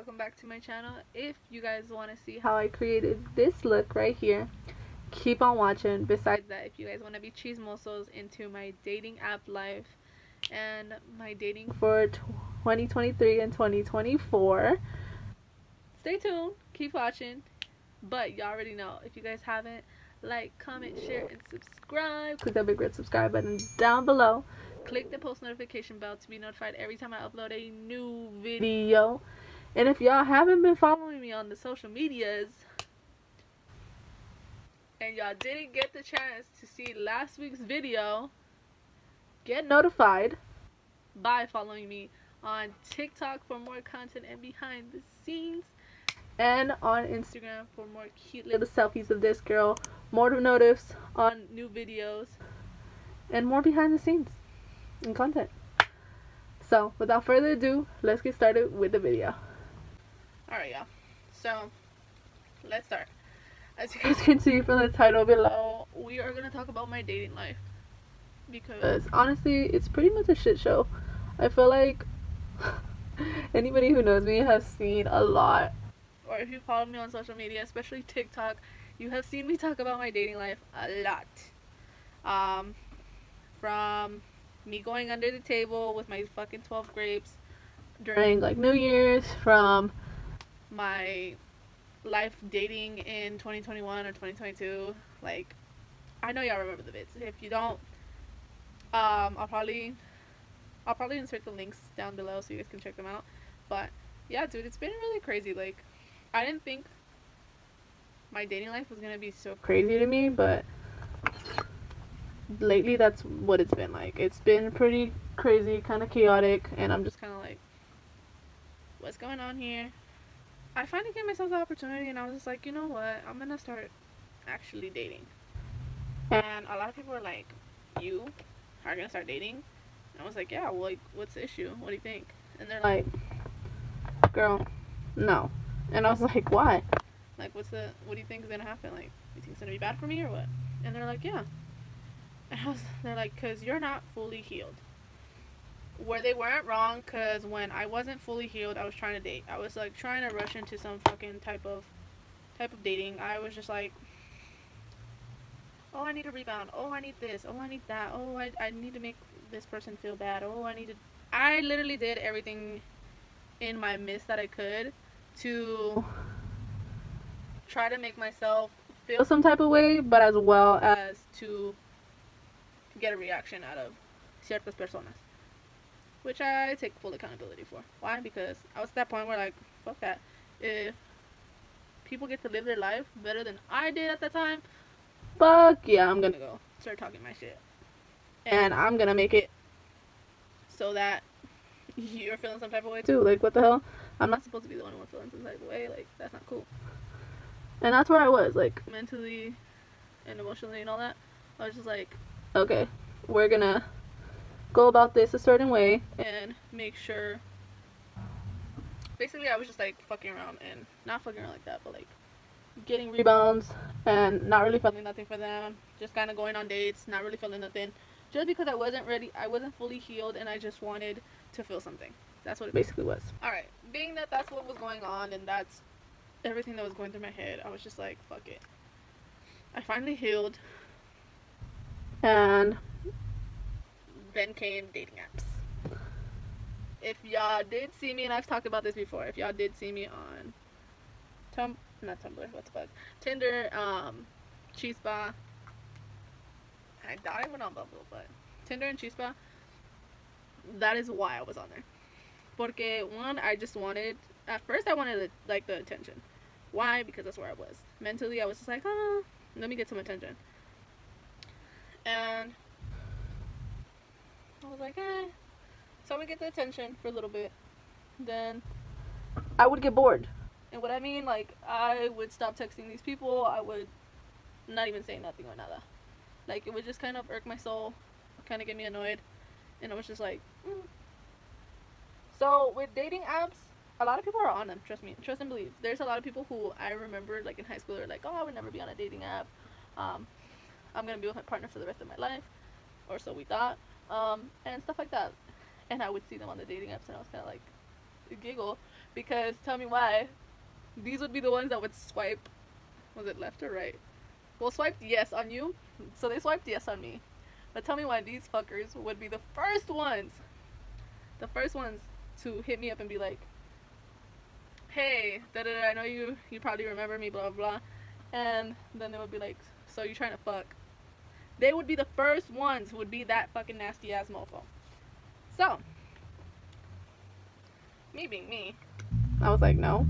welcome back to my channel. If you guys want to see how I created this look right here, keep on watching. Besides that, if you guys want to be chismosos into my dating app life and my dating for 2023 and 2024, stay tuned, keep watching. But you already know, if you guys haven't, like, comment, share, and subscribe. Click that big red subscribe button down below. Click the post notification bell to be notified every time I upload a new video. And if y'all haven't been following me on the social medias and y'all didn't get the chance to see last week's video, get notified by following me on TikTok for more content and behind the scenes, and on Instagram for more cute little selfies of this girl, more to notice on new videos, and more behind the scenes and content. So without further ado, let's get started with the video. Alright, y'all, so let's start. As you guys can see from the title below, we are going to talk about my dating life, because honestly it's pretty much a shit show. I feel like anybody who knows me has seen a lot, or if you follow me on social media, especially TikTok, you have seen me talk about my dating life a lot. From me going under the table with my fucking 12 grapes during like New Year's, from my life dating in 2021 or 2022. Like, I know y'all remember the bits. If you don't, I'll probably insert the links down below so you guys can check them out. But yeah, dude, it's been really crazy. Like, I didn't think my dating life was gonna be so crazy to me, but lately that's what it's been like. It's been pretty crazy, kind of chaotic, and I'm just kind of like, what's going on here? I finally gave myself the opportunity, and I was just like, you know what, I'm gonna start actually dating. And a lot of people are like, you are gonna start dating? And I was like, yeah, well, like, what's the issue? What do you think? And they're like, girl, no. And I was like, why? Like, what do you think is gonna happen? Like, you think it's gonna be bad for me or what? And they're like, yeah. And they're like, because you're not fully healed. Where they weren't wrong, because when I wasn't fully healed, I was trying to date. I was like trying to rush into some fucking type of dating. I was just like, oh, I need a rebound. Oh, I need this. Oh, I need that. Oh, I need to make this person feel bad. Oh, I literally did everything in my midst that I could to try to make myself feel some type of way, but as well as to get a reaction out of ciertas personas, which I take full accountability for. Why? Because I was at that point where, like, fuck that. If people get to live their life better than I did at the time, fuck yeah, I'm gonna go start talking my shit, and I'm gonna make it so that you're feeling some type of way too. Like, what the hell? I'm not supposed to be the only one feeling some type of way. Like, that's not cool. And that's where I was, like, mentally and emotionally and all that. I was just like, okay, we're gonna go about this a certain way and make sure. Basically, I was just like fucking around, and not fucking around like that, but like getting rebounds and not really feeling nothing for them, just kind of going on dates, not really feeling nothing, just because I wasn't ready, I wasn't fully healed, and I just wanted to feel something. That's what it basically was. Alright, being that that's what was going on and that's everything that was going through my head, I was just like, fuck it. I finally healed, and then came dating apps. If y'all did see me, and I've talked about this before, if y'all did see me on not Tumblr, what the fuck, Tinder, Chispa, I doubt I went on Bumble, but Tinder and Chispa, that is why I was on there. Porque, one, I just wanted, at first I wanted like the attention. Why? Because that's where I was. Mentally, I was just like, oh, let me get some attention. And I was like, eh. So I would get the attention for a little bit. Then I would get bored. And what I mean, like, I would stop texting these people. I would not even say nothing or nada. Like, it would just kind of irk my soul, kind of get me annoyed. And I was just like, So with dating apps, a lot of people are on them. Trust me. Trust and believe. There's a lot of people who I remember, like, in high school, they're like, oh, I would never be on a dating app. I'm going to be with my partner for the rest of my life. Or so we thought. And stuff like that. And I would see them on the dating apps, and I was kind of like, giggle, Because tell me why. These would be the ones that would swipe. Was it left or right? Well, swiped yes on you. So they swiped yes on me. But tell me why these fuckers would be the first ones. The first ones to hit me up and be like, hey, I know you probably remember me, blah, blah, blah. And then they would be like, so you trying to fuck? They would be the first ones who would be that fucking nasty ass mofo. So, me being me, I was like, no.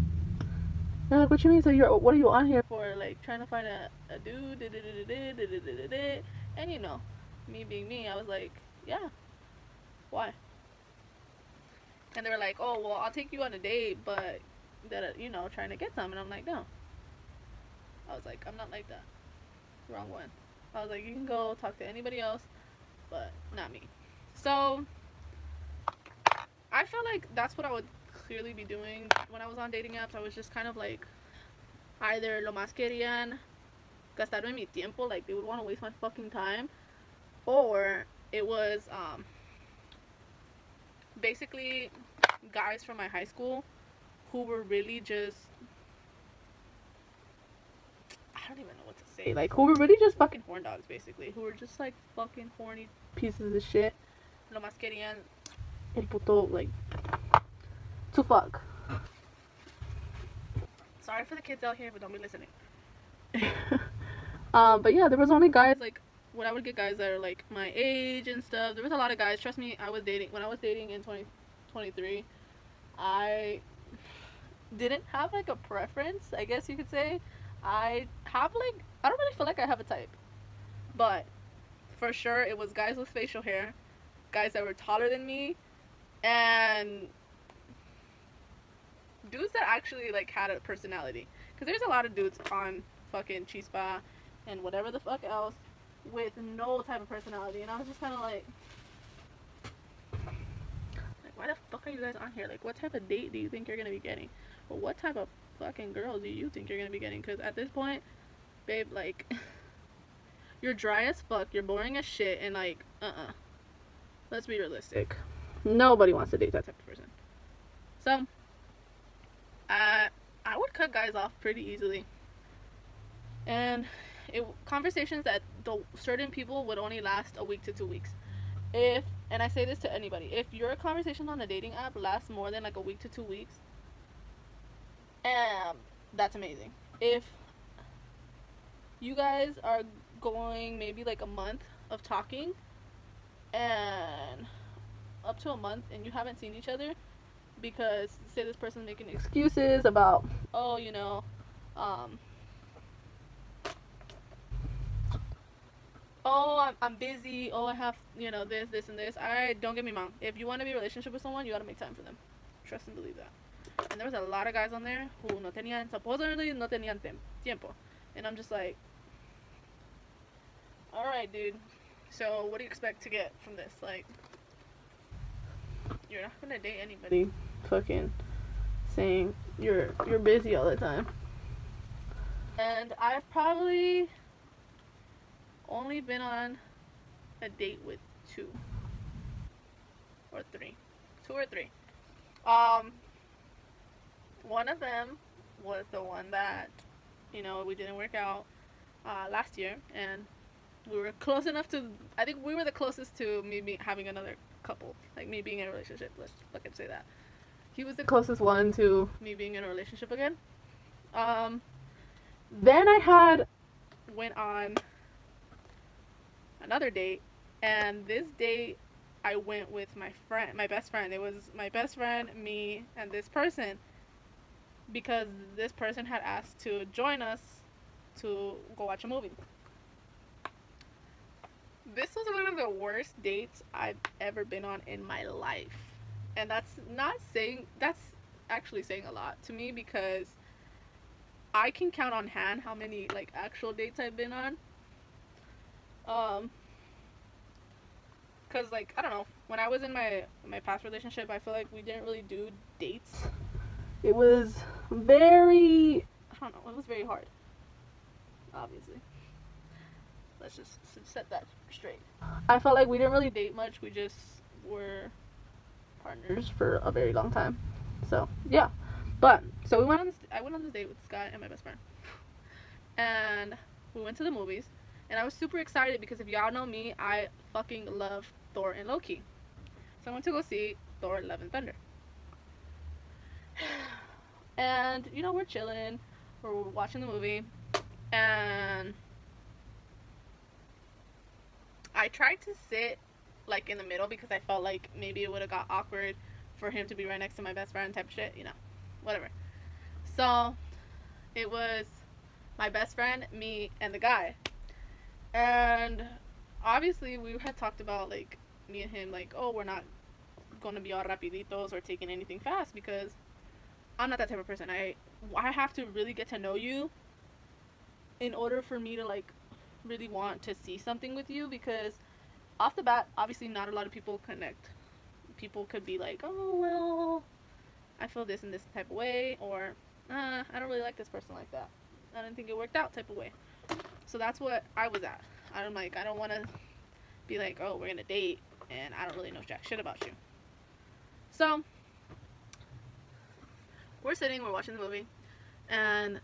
They're like, what you mean? So what are you on here for? Like, trying to find a dude, and you know, me being me, I was like, yeah, why? And they were like, oh, well, I'll take you on a date, but that, you know, trying to get some. And I'm like, no. I was like, I'm not like that. Wrong one. I was like, you can go talk to anybody else, but not me. So I felt like that's what I would clearly be doing when I was on dating apps. I was just kind of like, either lo más querían gastarme mi tiempo, like they would want to waste my fucking time, or it was basically guys from my high school who were really just, I don't even know what to say, like who were really just fucking horn dogs, basically, who were just like fucking horny pieces of shit. Lo más querían el puto, like, to fuck. Sorry for the kids out here, but don't be listening. But yeah, there was only guys, like, when I would get guys that are like my age and stuff, there was a lot of guys. Trust me, when I was dating in 2023, I didn't have like a preference, I guess you could say. I don't really feel like I have a type, but for sure it was guys with facial hair, guys that were taller than me, and dudes that actually like had a personality. Because there's a lot of dudes on fucking Chispa and whatever the fuck else with no type of personality, and I was just kind of like, why the fuck are you guys on here? Like, what type of date do you think you're gonna be getting? Or what type of fucking girl do you think you're gonna be getting? Because at this point, babe, like, you're dry as fuck, you're boring as shit, and like, let's be realistic. Nobody wants to date that type of person. So I would cut guys off pretty easily, and conversations that certain people would only last a week to 2 weeks. And I say this to anybody, if your conversation on a dating app lasts more than like a week to 2 weeks, that's amazing. If you guys are going maybe like a month of talking, and up to a month, and you haven't seen each other, because say this person's making excuses about, oh, you know, oh, I'm busy, oh, I have, you know, this and this. Don't get me wrong, if you want to be in a relationship with someone, you gotta make time for them. Trust and believe that. And there was a lot of guys on there who supposedly no tenían tiempo, and I'm just like, alright, dude, so what do you expect to get from this? Like, you're not gonna date anybody fucking saying you're busy all the time. And I've probably only been on a date with 2 or 3. One of them was the one that, you know, we didn't work out last year, and we were close enough to, I think we were the closest to me having another couple, like me being in a relationship. Let's fucking say that. He was the closest one to me being in a relationship again. Then I went on another date, and this date I went with my best friend. It was my best friend, me, and this person, because this person had asked to join us to go watch a movie. This was one of the worst dates I've ever been on in my life. And that's actually saying a lot to me, because I can count on hand how many like actual dates I've been on. Cause like, I don't know, when I was in my past relationship, I feel like we didn't really do dates. It was very, I don't know, it was very hard, obviously. Let's just set that straight. I felt like we didn't really date much, we just were partners for a very long time. So yeah, But so I went on this date with this guy and my best friend, and we went to the movies, and I was super excited because if y'all know me, I fucking love Thor and Loki. So I went to go see Thor: Love and Thunder. And you know, we're chilling, we're watching the movie, and I tried to sit like in the middle because I felt like maybe it would have got awkward for him to be right next to my best friend type of shit, you know, whatever. So it was my best friend, me, and the guy. And obviously we had talked about, like, me and him, like, oh, we're not going to be all rapiditos or taking anything fast because I'm not that type of person. I have to really get to know you in order for me to, like, really want to see something with you, because off the bat, obviously not a lot of people connect. People could be like, oh, well, I feel this and this type of way, or I don't really like this person like that. I didn't think it worked out type of way. So that's what I was at. I'm like, I don't want to be like, oh, we're going to date, and I don't really know jack shit about you. So we're sitting, we're watching the movie, and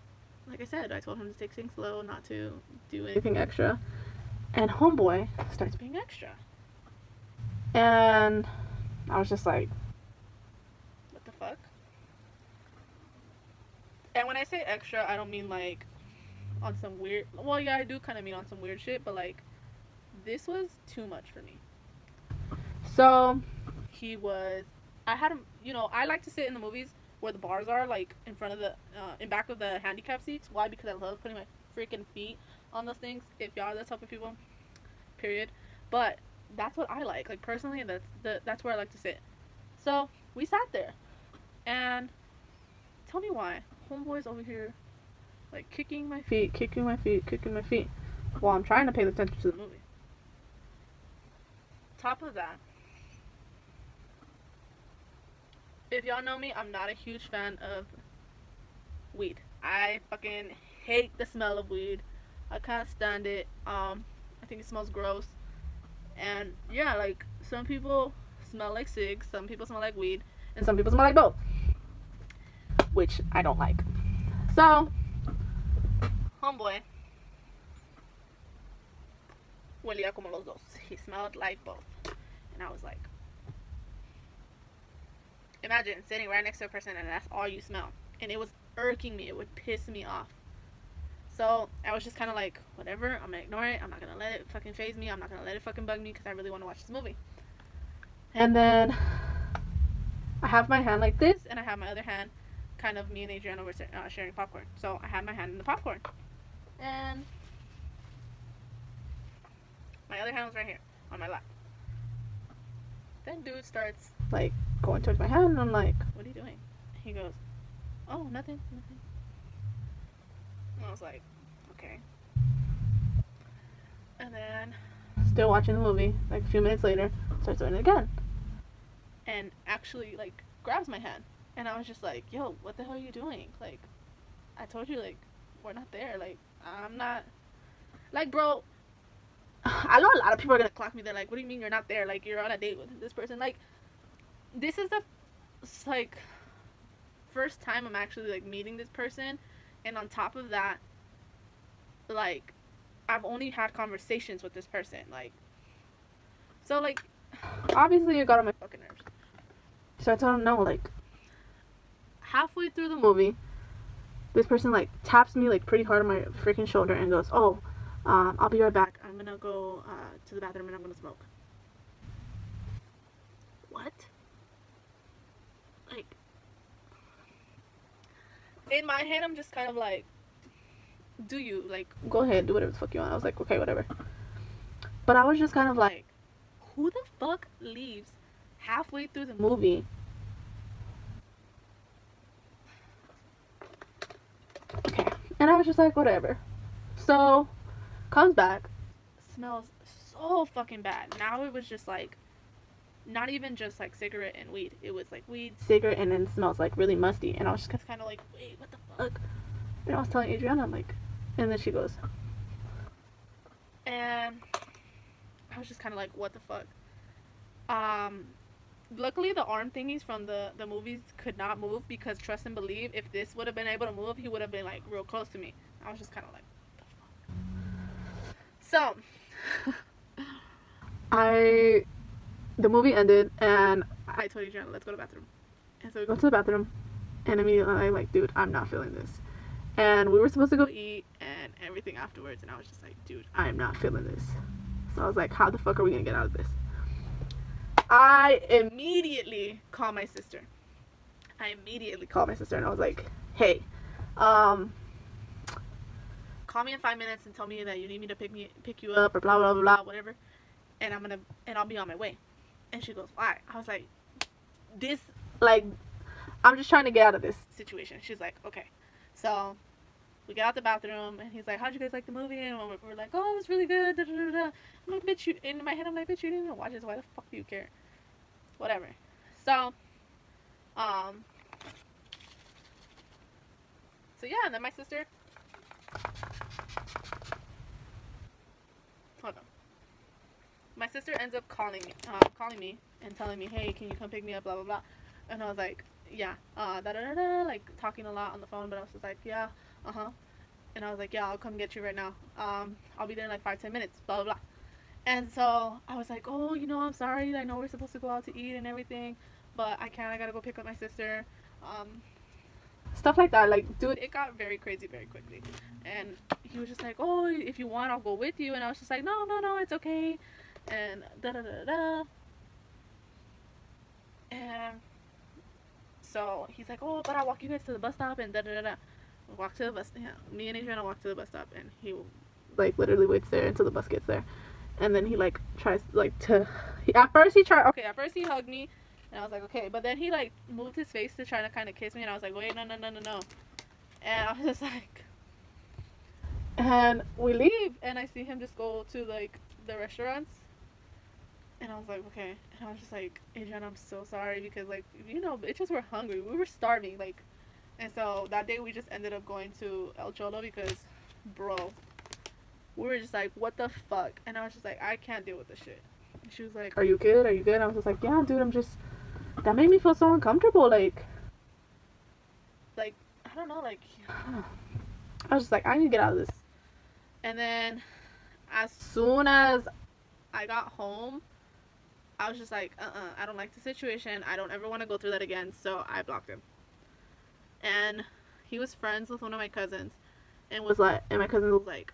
like I said, I told him to take things slow, not to do anything extra. And homeboy starts being extra. And I was just like, what the fuck? And when I say extra, I don't mean like on some weird, well, yeah, I do kind of mean on some weird shit, but like, this was too much for me. So he was, I had him, you know, I like to sit in the movies where the bars are, like in front of the, in back of the handicap seats. Why? Because I love putting my freaking feet on those things. If y'all are the type of people, period. But that's what I like. Like, personally, that's where I like to sit. So we sat there, and tell me why homeboy's over here like kicking my feet, while I'm trying to pay attention to the movie. Top of that, if y'all know me, I'm not a huge fan of weed. I fucking hate the smell of weed. I can't stand it. I think it smells gross. And yeah, like, some people smell like cigs, some people smell like weed, and some people smell like both, which I don't like. So homeboy huelía como los dos. He smelled like both. And I was like, imagine sitting right next to a person and that's all you smell. And it was irking me. It would piss me off. So I was just kind of like, whatever, I'm gonna ignore it. I'm not gonna let it fucking faze me. I'm not gonna let it fucking bug me because I really want to watch this movie. And then I have my hand like this, and I have my other hand, kind of, me and Adriana were sharing popcorn. So I had my hand in the popcorn, and my other hand was right here on my lap. Then dude starts like going towards my hand, and I'm like, what are you doing? He goes, oh, nothing. And I was like, okay. And then, still watching the movie, like a few minutes later, starts doing it again. And actually, like, grabs my hand. And I was just like, yo, what the hell are you doing? Like, I told you, like, we're not there. Like, I'm not, like, bro, I know a lot of people are gonna clock me. They're like, what do you mean you're not there? Like, you're on a date with this person. Like, this is the, like, first time I'm actually, like, meeting this person. And on top of that, like, I've only had conversations with this person. Like, so, like, obviously it got on my fucking nerves. So I told him no. Like, halfway through the movie, this person, like, taps me, like, pretty hard on my freaking shoulder and goes, oh, I'll be right back. I'm gonna go to the bathroom and I'm gonna smoke. What? Like, in my head, I'm just kind of like, do you, like, go ahead, do whatever the fuck you want. I was like, okay, whatever. But I was just kind of like, who the fuck leaves halfway through the movie? Okay. And I was just like, whatever. So, comes back, smells so fucking bad. Now it was just like, not even just like cigarette and weed. It was like weed, cigarette, and then smells like really musty. And I was just kind of like, wait, what the fuck? And I was telling Adriana, I'm like, and then she goes, and I was just kind of like, what the fuck? luckily the arm thingies from the movies could not move, because trust and believe, if this would have been able to move, he would have been like real close to me. I was just kind of like, so the movie ended, and I told Adriana, let's go to the bathroom. And so we go to the bathroom, and immediately I'm like, dude, I'm not feeling this. And we were supposed to go eat and everything afterwards, and I was just like, dude, I'm not feeling this. So I was like, how the fuck are we gonna get out of this? I immediately call my sister. And I was like, hey, call me in 5 minutes and tell me that you need me to pick you up, or blah blah blah blah, whatever, and I'll be on my way. And she goes, why? I was like, I'm just trying to get out of this situation. She's like, okay. So we get out the bathroom, and he's like, how'd you guys like the movie? And we're like, oh, it was really good. Da, da, da, da. I'm like, bitch, in my head, I'm like, bitch, you didn't even watch this. Why the fuck do you care? Whatever. So yeah, and then my sister, hold on. My sister ends up calling me and telling me, hey, can you come pick me up, blah blah blah. And I was like, yeah, da da da da, like talking a lot on the phone, but I was just like, yeah, and I was like, yeah, I'll come get you right now. I'll be there in like 5-10 minutes, blah blah blah. And so I was like, oh, I'm sorry, I know we're supposed to go out to eat and everything, but I gotta go pick up my sister. Stuff like that. Like, dude, it got very crazy very quickly. And he was just like, oh, if you want, I'll go with you. And I was just like, no, it's okay. And da da da da. And so he's like, oh, but I'll walk you guys to the bus stop, and da da da da. Walk to the bus. Yeah, me and Adriana walk to the bus stop, and he like literally waits there until the bus gets there. And then he like tries like to. At first he hugged me, and I was like, okay. But then he like moved his face to try to kind of kiss me, and I was like, wait, no. And I was just like, and we leave, and I see him just go to like the restaurants. And I was like, okay. And I was just like, Adrian, I'm so sorry, because like, bitches were hungry. We were starving, like. And so that day we just ended up going to El Cholo, because, bro, we were just like, what the fuck? And I was just like, I can't deal with this shit. And she was like, are you good? And I was just like, yeah, dude, that made me feel so uncomfortable. Like, I don't know, like, I was just like, I need to get out of this. And then as soon as I got home, I was just like, I don't like the situation. I don't ever want to go through that again. So I blocked him. And he was friends with one of my cousins, and my cousin was like,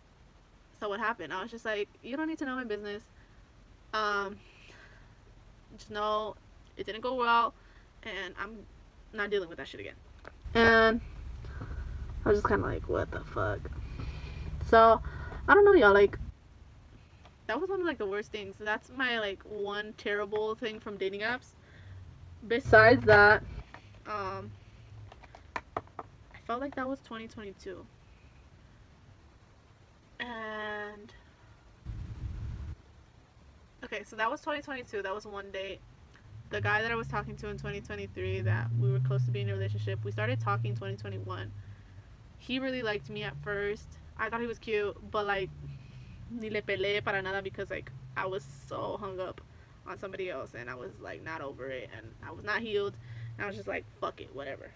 so what happened? I was just like, you don't need to know my business. Just know it didn't go well, and I'm not dealing with that shit again. And I was just kind of like, what the fuck? So I don't know, y'all, like, that was one of like the worst things. That's my like one terrible thing from dating apps. Besides that, I felt like that was 2022. And okay, so that was 2022. That was one date. The guy that I was talking to in 2023, that we were close to being in a relationship, we started talking in 2021. He really liked me at first. I thought he was cute, but like, ni le peleé para nada, because like I was so hung up on somebody else, and I was like not over it, and I was not healed, and I was just like, fuck it, whatever.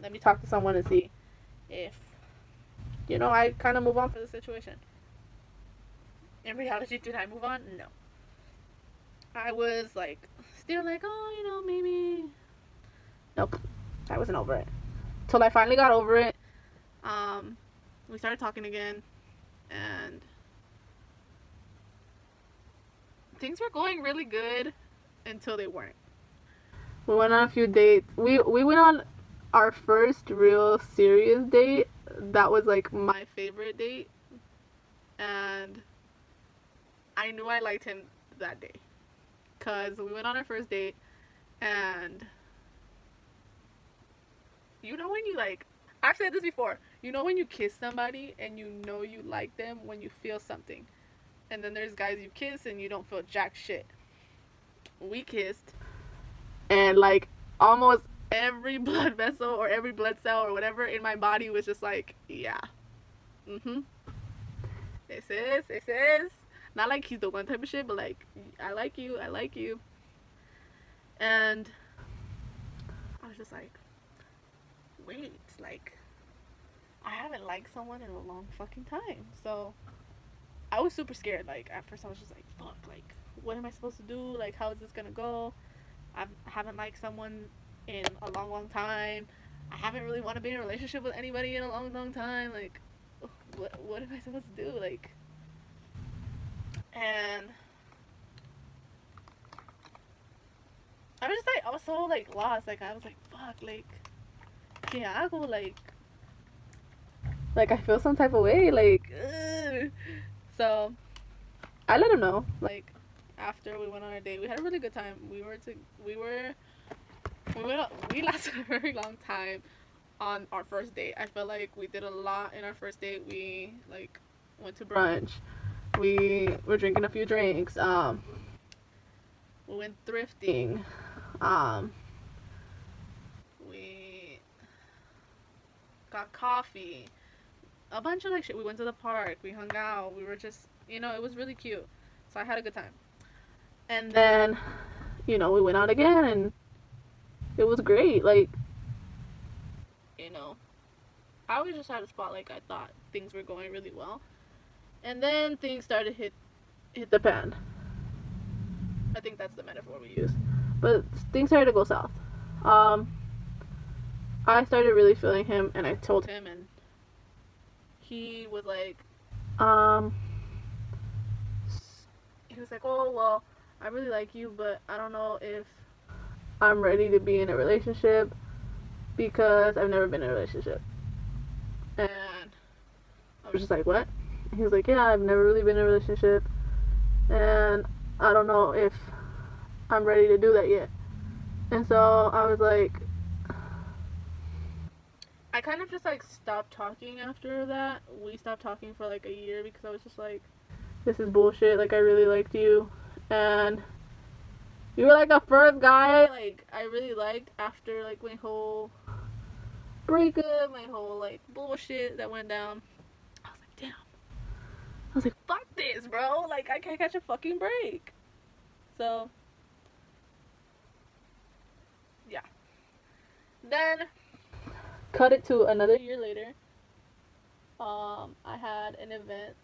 Let me talk to someone and see if, I kind of move on for the situation. In reality, did I move on? No. I was like, still like, oh, maybe. Nope. I wasn't over it. Till I finally got over it. We started talking again, and things were going really good until they weren't. We went on a few dates. We went on our first real serious date. That was like my favorite date, and I knew I liked him that day, because we went on our first date, and when you like, I've said this before, when you kiss somebody and you like them when you feel something, and then there's guys you kiss and you don't feel jack shit. We kissed, and like almost every blood vessel or every blood cell or whatever in my body was just like, yeah, this is not like he's the one type of shit, but like, I like you. And I was just like, wait, like, I haven't liked someone in a long fucking time. So I was super scared. Like, at first I was just like, fuck, like, what am I supposed to do? Like, how is this gonna go? I haven't liked someone in a long, long time. I haven't really want to be in a relationship with anybody in a long, long time. Like, what am I supposed to do? Like, and I was just like, I was so like lost. Like, I was like, fuck, like, ¿qué hago? Like I feel some type of way. Like, ugh. So I let him know. Like, after we went on our date, we had a really good time. We lasted a very long time on our first date. I feel like we did a lot in our first date. We like went to brunch. We were drinking a few drinks. We went thrifting. We got coffee. A bunch of like shit. We went to the park. We hung out. We were just, it was really cute. So I had a good time. And then, we went out again and it was great. Like, I was just at a spot like I thought things were going really well. And then things started hit the pan. I think that's the metaphor we use. But things started to go south. I started really feeling him and I told him and he was like, he was like, oh, well, I really like you, but I don't know if I'm ready to be in a relationship because I've never been in a relationship. And I was just like, what? He was like, yeah, I've never really been in a relationship and I don't know if I'm ready to do that yet. And so I was like, I kind of just like stopped talking after that. We stopped talking for like a year because I was just like, this is bullshit. Like, I really liked you and you were like the first guy like I really liked after like my whole breakup, my whole like bullshit that went down. I was like, damn. I was like, fuck this, bro. Like, I can't catch a fucking break. So yeah. Then cut it to another year later. I had an event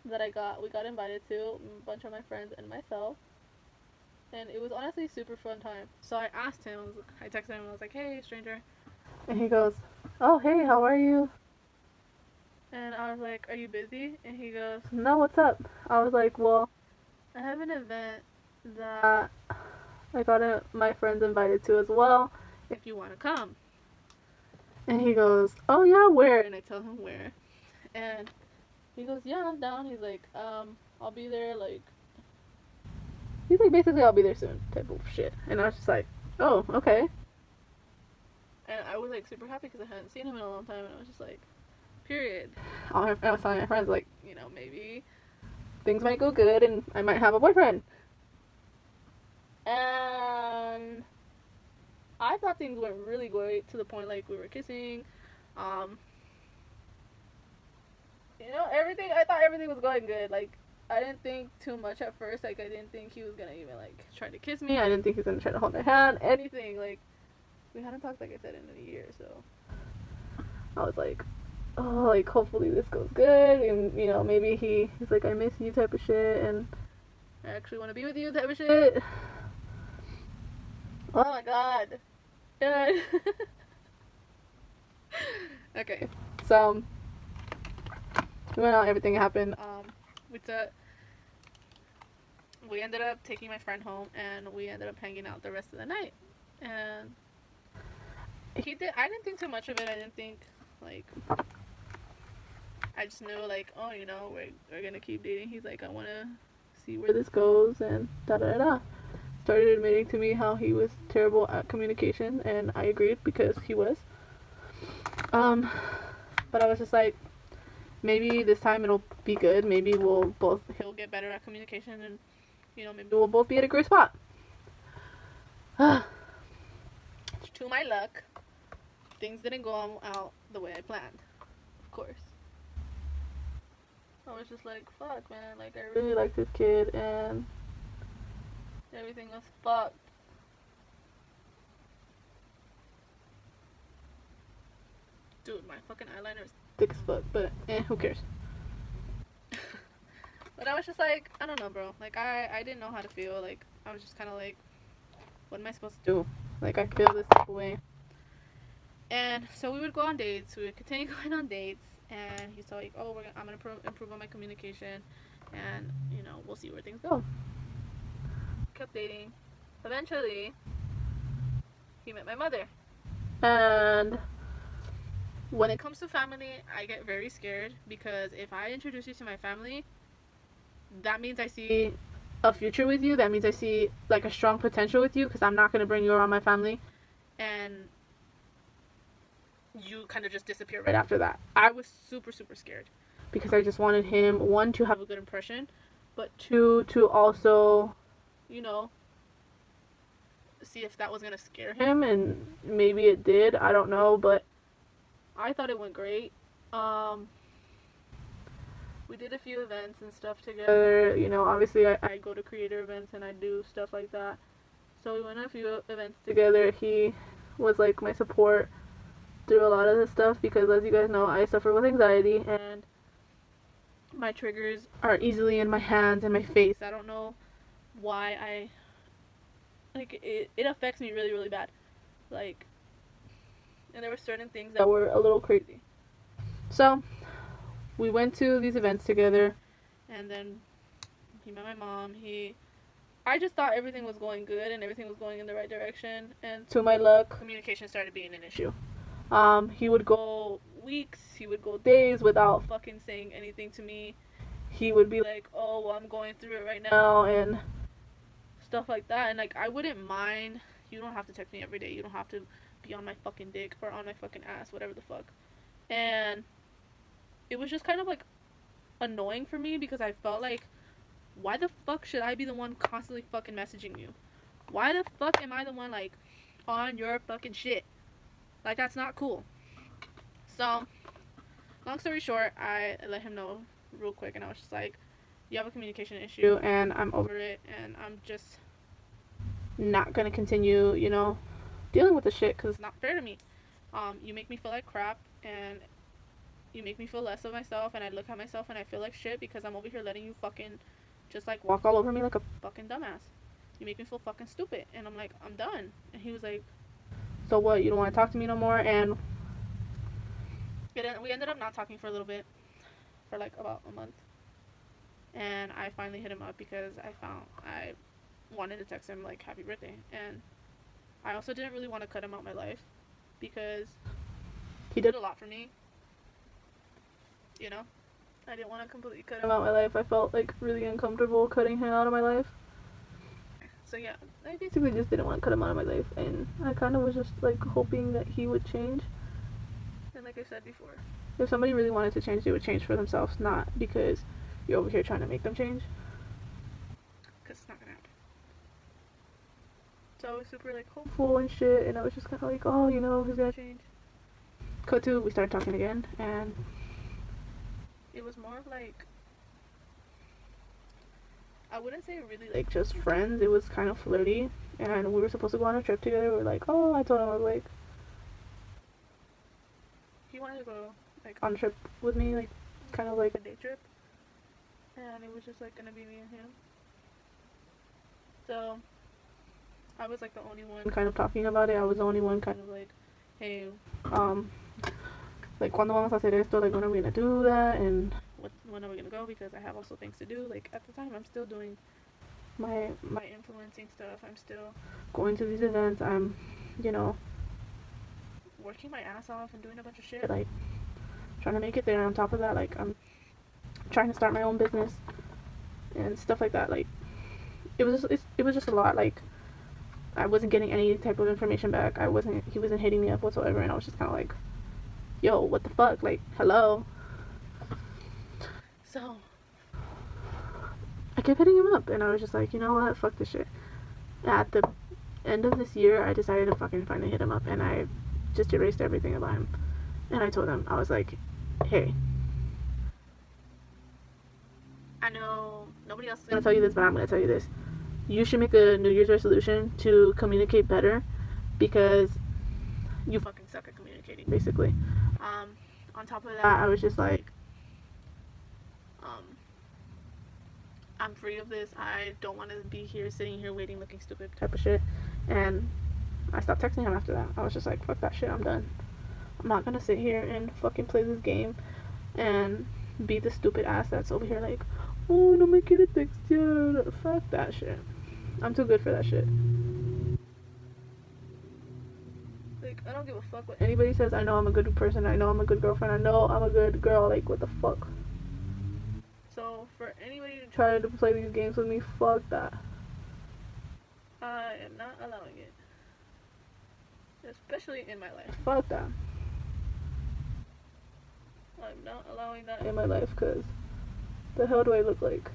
that we got invited to, a bunch of my friends and myself. And it was honestly a super fun time. So I asked him, I texted him and I was like, hey, stranger. And he goes, oh, hey, how are you? And I was like, are you busy? And he goes, no, what's up? I was like, well, I have an event that I got my friends invited to as well, if you want to come. And he goes, oh yeah, where? And I tell him where. And he goes, yeah, I'm down. He's like, I'll be there, like, he's like, basically, I'll be there soon, type of shit. And I was just like, oh, okay. And I was like super happy because I hadn't seen him in a long time, and I was just like, period. I was telling my friends, like, maybe things might go good and I might have a boyfriend. And I thought things went really great to the point like we were kissing. I thought everything was going good. Like, I didn't think too much at first. Like, I didn't think he was gonna even like try to kiss me. I didn't think he was gonna try to hold my hand. Anything. Like, we hadn't talked, like I said, in a year. So I was like, oh, like, hopefully this goes good. And maybe he's like, I miss you type of shit, and I actually want to be with you type of shit. Oh my god. Okay, so we went out, everything happened. We ended up taking my friend home and we ended up hanging out the rest of the night. And I didn't think too much of it. I didn't think, like, I just knew, like, oh, we're gonna keep dating. He's like, I wanna see where this goes, and da da da. Started admitting to me how he was terrible at communication, and I agreed because he was. But I was just like, maybe this time it'll be good. Maybe he'll get better at communication, and maybe we'll both be at a great spot. To my luck, things didn't go out the way I planned, of course. I was just like, fuck, man, like, I really like this kid, and everything was fucked. Dude, my fucking eyeliner is thick as fuck, but who cares? But I was just like, I don't know, bro. Like, I didn't know how to feel. Like, I was just kind of like, what am I supposed to do? Like, I feel this type of way. And so we would go on dates. We would continue going on dates. And he's like, oh, I'm going to improve on my communication. And, you know, we'll see where things go. Kept dating. Eventually, he met my mother. And when it comes to family, I get very scared. Because if I introduce you to my family, that means I see a future with you. That means I see, like, a strong potential with you. Because I'm not going to bring you around my family. And you kind of just disappear right after that. I was super, super scared. Because I just wanted him, one, to have a good impression. But two, to also, you know, see if that was going to scare him. And maybe it did. I don't know. But I thought it went great. We did a few events and stuff together. You know, obviously I go to creator events and I do stuff like that. So we went to a few events together. He was like my support through a lot of this stuff because, as you guys know, I suffer with anxiety and my triggers are easily in my hands and my face. I don't know why it affects me really, really bad. Like, and there were certain things that were a little crazy. So we went to these events together, and then he met my mom. I just thought everything was going good and everything was going in the right direction, and to my luck, communication started being an issue. He would go weeks, he would go days without fucking saying anything to me. He would be like, oh, well, I'm going through it right now, and stuff like that. And, like, I wouldn't mind. You don't have to text me every day. You don't have to be on my fucking dick or on my fucking ass, whatever the fuck. And it was just kind of, like, annoying for me because I felt like, why the fuck should I be the one constantly fucking messaging you? Why the fuck am I the one, like, on your fucking shit? Like, that's not cool. So, long story short, I let him know real quick, and I was just like, you have a communication issue, and I'm over it, and I'm just not gonna continue, you know, dealing with the shit, because it's not fair to me. You make me feel like crap, and you make me feel less of myself, and I look at myself and I feel like shit because I'm over here letting you fucking just, like, walk all over me like a fucking dumbass. You make me feel fucking stupid. And I'm like, I'm done. And he was like, so what, you don't want to talk to me no more? And we ended up not talking for a little bit, for like about a month. And I finally hit him up because I wanted to text him like happy birthday. And I also didn't really want to cut him out of my life because he did a lot for me. You know, I didn't want to completely cut him out of my life. I felt like really uncomfortable cutting him out of my life. So yeah, I basically just didn't want to cut him out of my life, and I kind of was just like hoping that he would change. And like I said before, if somebody really wanted to change, they would change for themselves, not because you're over here trying to make them change. Because it's not gonna happen. So I was super like hopeful and shit, and I was just kind of like, oh, you know, he's gonna change. Cut to, we started talking again, and it was more of like, I wouldn't say really like just friends. It was kind of flirty, and we were supposed to go on a trip together. We were like, oh, I told him, I was like, he wanted to go like on a trip with me, like kind of like a day trip, and it was just like gonna be me and him. So I was like the only one kind of talking about it. I was the only one kind of like, hey, like, ¿cuándo vamos a hacer esto? Like, when are we gonna do that? And when are we gonna go? Because I have also things to do. Like, at the time, I'm still doing my influencing stuff. I'm still going to these events. I'm, you know, working my ass off and doing a bunch of shit. Like, trying to make it there. On top of that, like, I'm trying to start my own business and stuff like that. Like, it was just a lot. Like, I wasn't getting any type of information back. He wasn't hitting me up whatsoever, and I was just kind of like, yo, what the fuck? Like, hello? So I kept hitting him up, and I was just like, you know what? Fuck this shit. At the end of this year, I decided to fucking finally hit him up, and I just erased everything about him. And I told him, I was like, hey, I know nobody else is gonna tell you this, but I'm gonna tell you this. You should make a New Year's resolution to communicate better because you fucking suck at communicating, basically. On top of that, I was just like, I'm free of this. I don't want to be here, sitting here waiting, looking stupid type of shit. And I stopped texting him after that. I was just like, fuck that shit, I'm done. I'm not gonna sit here and fucking play this game and be the stupid ass that's over here like, oh, no me quiere textear. Fuck that shit. I'm too good for that shit. Like, I don't give a fuck what anybody says. I know I'm a good person. I know I'm a good girlfriend. I know I'm a good girl. Like, what the fuck? So, for anybody to try to play these games with me, fuck that. I am not allowing it. Especially in my life. Fuck that. I'm not allowing that in my life, because the hell do I look like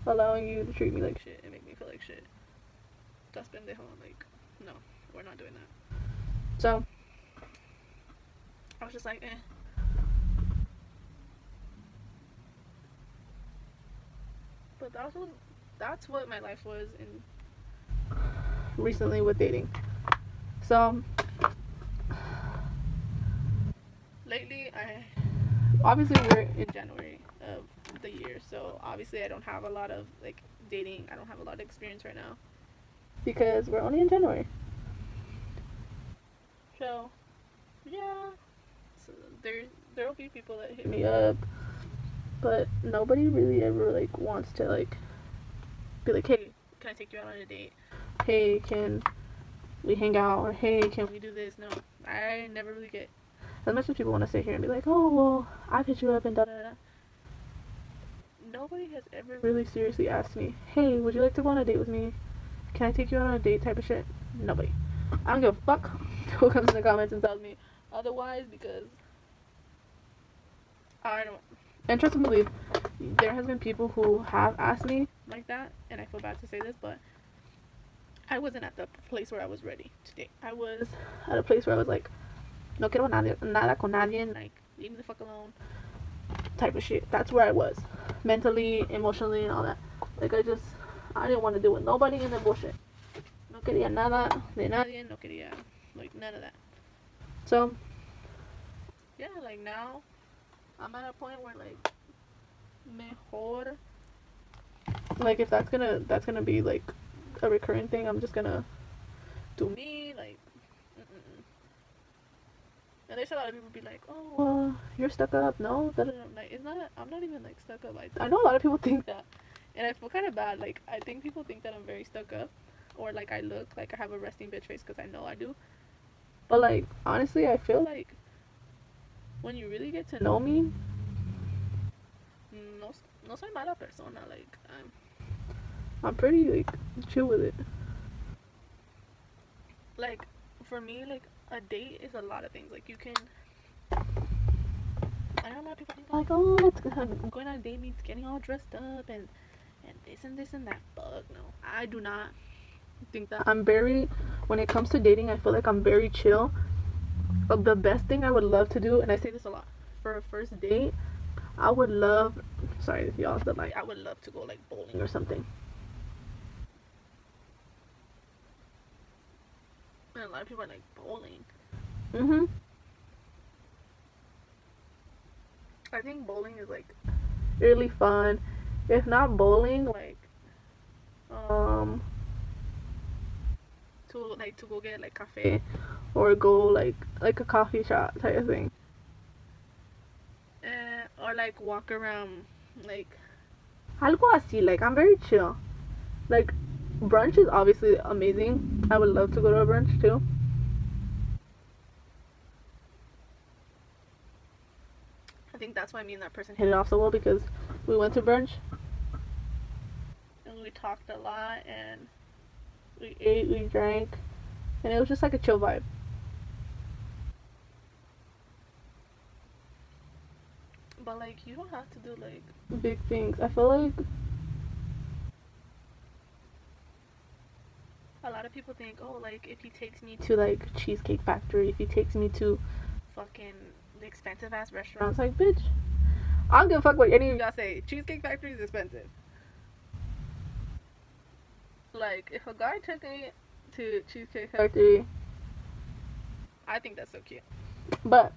allowing you to treat me like shit and make me feel like shit? That's pendejo. Like, no, we're not doing that. So, I was just like, eh. But that's what my life was in recently with dating. So, lately, obviously we're in January of the year, so obviously I don't have a lot of like dating. I don't have a lot of experience right now because we're only in January. So yeah, so there will be people that hit me up, but nobody really ever like wants to like be like, hey, can I take you out on a date? Hey, can we hang out? Or hey, can we do this? No, I never really get. As much as people want to sit here and be like, oh, well, I've hit you up and da-da-da. Nobody has ever really seriously asked me, hey, would you like to go on a date with me? Can I take you out on a date type of shit? Nobody. I don't give a fuck who comes in the comments and tells me otherwise, because I don't. And trust and believe, there has been people who have asked me like that, and I feel bad to say this, but I wasn't at the place where I was ready to date. I was at a place where I was like, no quiero nada con nadie, like, leave me the fuck alone type of shit. That's where I was, mentally, emotionally, and all that. Like, I didn't want to deal with nobody in the bullshit. No quería nada de nadie, no quería, like, none of that. So, yeah, like, now, I'm at a point where, like, mejor, like, if that's gonna be, like, a recurring thing, I'm just gonna do me, like, and there's a lot of people be like, oh, you're stuck up. No, like, it's not. I'm not even like stuck up. I know a lot of people think that, and I feel kind of bad. Like, I think people think that I'm very stuck up, or like I look like I have a resting bitch face, because I know I do. But like, honestly, I feel like when you really get to know me, no soy mala persona. Like, I'm pretty like chill with it. Like, for me, like, a date is a lot of things. Like, you can, I know a lot of people think like, oh, going on a date means getting all dressed up and this and that. Fuck no, I do not think that. When it comes to dating, I feel like I'm very chill. But the best thing I would love to do, and I say this a lot, for a first date, I would love, sorry if y'all, but like, I would love to go like bowling or something. And a lot of people are like, bowling. I think bowling is like really fun. If not bowling, like to go get like cafe, or go like a coffee shop type of thing, or like walk around, like algo así. Like, I'm very chill. Like, brunch is obviously amazing. I would love to go to a brunch too. I think that's why me and that person hit it off so well, because we went to brunch and we talked a lot and we ate, we drank, and it was just like a chill vibe. But like, you don't have to do like big things. I feel like a lot of people think, oh, like, if he takes me to like Cheesecake Factory, if he takes me to fucking expensive ass restaurants, like, bitch, I don't give a fuck what any of y'all say. Cheesecake Factory is expensive. Like, if a guy took me to Cheesecake Factory, I think that's so cute. But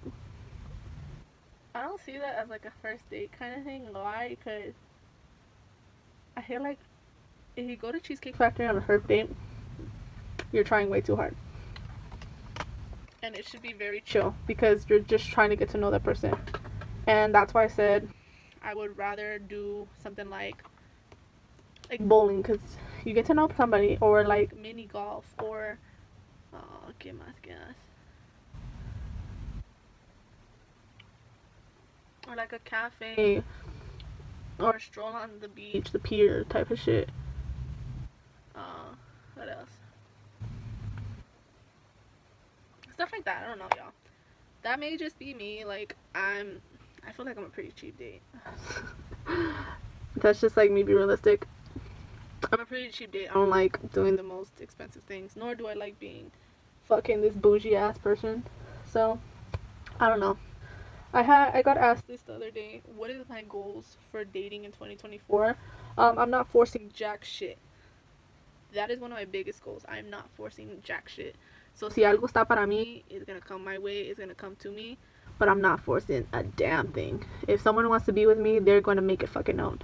I don't see that as like a first date kind of thing. Why? Because I feel like if you go to Cheesecake Factory on a first date, you're trying way too hard. And it should be very chill because you're just trying to get to know that person. And that's why I said I would rather do something like bowling, because you get to know somebody, or like mini golf, or ¿qué más? Or like a cafe, or a stroll on the beach, the pier type of shit. What else? Stuff like that. I don't know, y'all. That may just be me. Like, I feel like I'm a pretty cheap date. That's just like me being realistic. I'm a pretty cheap date. I don't like doing the most expensive things, nor do I like being fucking this bougie ass person. So I don't know. I got asked this the other day, what is my goals for dating in 2024? I'm not forcing jack shit. That is one of my biggest goals. I'm not forcing jack shit. So si algo está para mí, it's gonna come my way, it's gonna come to me, but I'm not forcing a damn thing. If someone wants to be with me, they're gonna make it fucking known.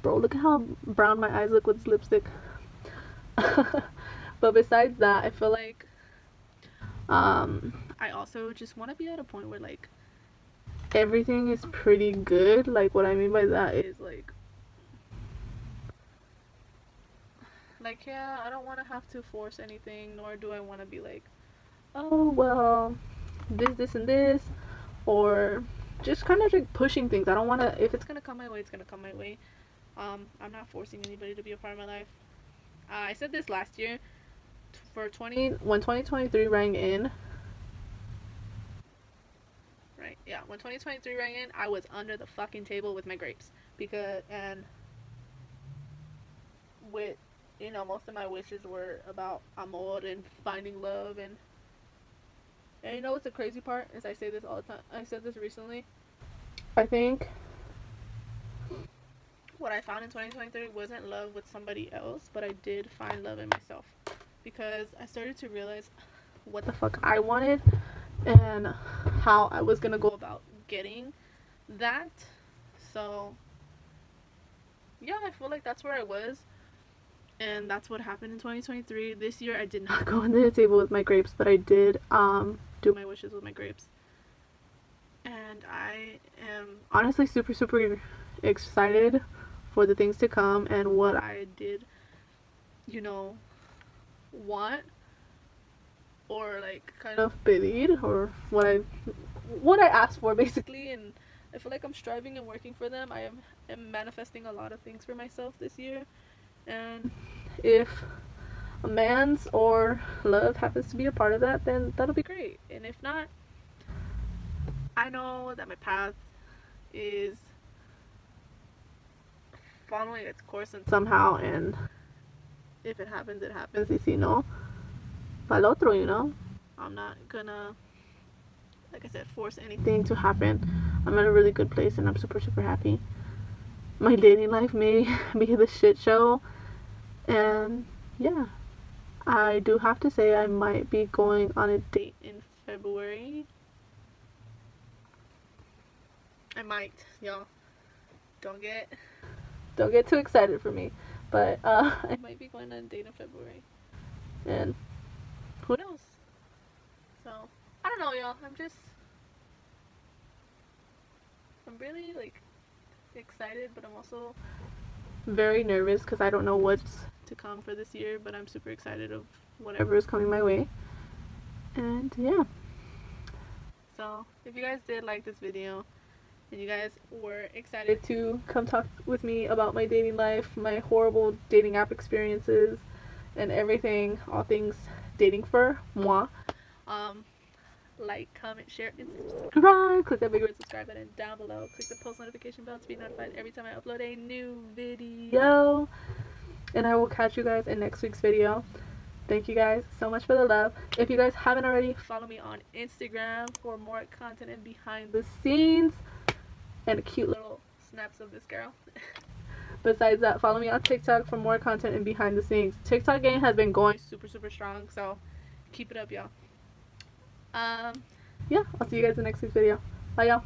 Bro, look at how brown my eyes look with this lipstick. But besides that, I feel like I also just want to be at a point where like everything is pretty good. Like, what I mean by that is like yeah, I don't want to have to force anything, nor do I want to be like, oh well, this and this, or just kind of like pushing things. I don't want to, if it's gonna come my way, it's gonna come my way. I'm not forcing anybody to be a part of my life. I said this last year, when 2023 rang in, right? Yeah, when 2023 rang in, I was under the fucking table with my grapes, and with, you know, most of my wishes were about amor and finding love, and you know what's the crazy part is, I say this all the time. I said this recently. I think what I found in 2023 wasn't love with somebody else, but I did find love in myself, because I started to realize what the fuck I wanted and how I was gonna go about getting that. So yeah, I feel like that's where I was, and that's what happened in 2023. This year I did not go under the table with my grapes, but I did do my wishes with my grapes, and I am honestly super excited for the things to come and what I did, you know, want, or like kind of pedir, or what I asked for basically. And I feel like I'm striving and working for them. I am manifesting a lot of things for myself this year, and if a man's or love happens to be a part of that, then that'll be great. And if not, I know that my path is following its course, and somehow, and if it happens, it happens. Y si no, pa'l otro, you know? I'm not gonna, like I said, force anything to happen. I'm in a really good place, and I'm super happy. My dating life may be the shit show, and yeah, I do have to say I might be going on a date in February. I might, y'all. Don't get too excited for me, but I might be going on a date in February, and who knows? So I don't know, y'all. I'm really like excited, but I'm also very nervous because I don't know what's to come for this year, but I'm super excited of whatever is coming my way. And yeah, so if you guys did like this video and you guys were excited to come talk with me about my dating life, my horrible dating app experiences, and everything, all things dating for moi, like, comment, share, and subscribe. Click that big red subscribe button down below. Click the post notification bell to be notified every time I upload a new video. And I will catch you guys in next week's video. Thank you guys so much for the love. If you guys haven't already, follow me on Instagram for more content and behind the scenes and cute little snaps of this girl. Besides that, follow me on TikTok for more content and behind the scenes. TikTok game has been going super strong, so keep it up, y'all. Yeah, I'll see you guys in next week's video. Bye, y'all.